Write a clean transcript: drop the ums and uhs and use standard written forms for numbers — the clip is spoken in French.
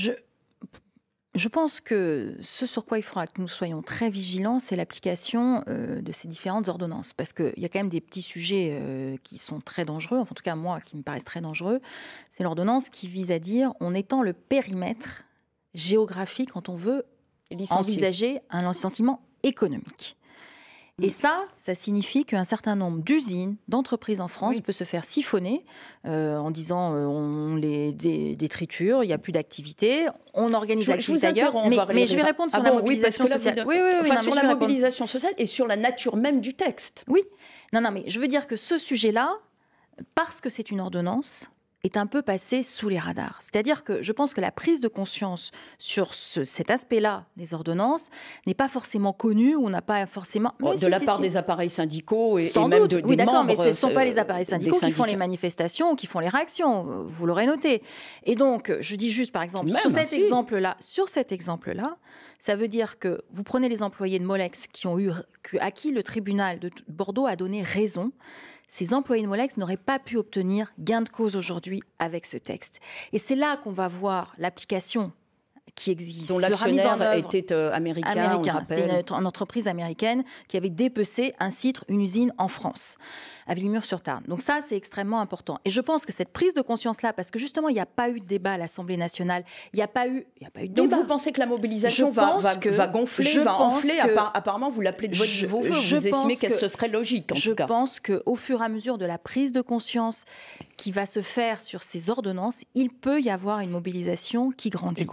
Je, je pense que ce sur quoi il faudra que nous soyons très vigilants, c'est l'application de ces différentes ordonnances. Parce qu'il y a quand même des petits sujets qui sont très dangereux, enfin, en tout cas moi, qui me paraissent très dangereux. C'est l'ordonnance qui vise à dire on étend le périmètre géographique quand on veut envisager un licenciement économique. Et ça signifie qu'un certain nombre d'usines, d'entreprises en France peut se faire siphonner en disant on les détriture, il n'y a plus d'activité, on organise l'activité ailleurs. Mais je vais répondre sur la mobilisation sociale. Sur la mobilisation sociale et sur la nature même du texte. Oui. Non, mais je veux dire que ce sujet-là, parce que c'est une ordonnance, est un peu passé sous les radars. C'est-à-dire que je pense que la prise de conscience sur cet aspect-là des ordonnances n'est pas forcément connue, ou on n'a pas forcément... de la part des appareils syndicaux et sans même doute, des oui, d'accord, membres... mais ce ne sont pas les appareils syndicaux qui font les manifestations, qui font les réactions, vous l'aurez noté. Et donc, je dis juste, par exemple, sur cet exemple-là, ça veut dire que vous prenez les employés de Molex à qui le tribunal de Bordeaux a donné raison. Ces employés de Molex n'auraient pas pu obtenir gain de cause aujourd'hui avec ce texte. Et c'est là qu'on va voir l'application qui existe. Dont l'actionnaire était américain. C'est une entreprise américaine qui avait dépecé un site, une usine en France, à Villemur-sur-Tarn. Donc ça, c'est extrêmement important. Et je pense que cette prise de conscience-là, parce que justement, il n'y a pas eu de débat à l'Assemblée nationale, il n'y a pas eu de débat. Donc vous pensez que la mobilisation va gonfler, va enfler apparemment, vous l'appelez de vos voeux. Vous estimez que ce serait logique, en tout cas. Je pense qu'au fur et à mesure de la prise de conscience qui va se faire sur ces ordonnances, il peut y avoir une mobilisation qui grandit.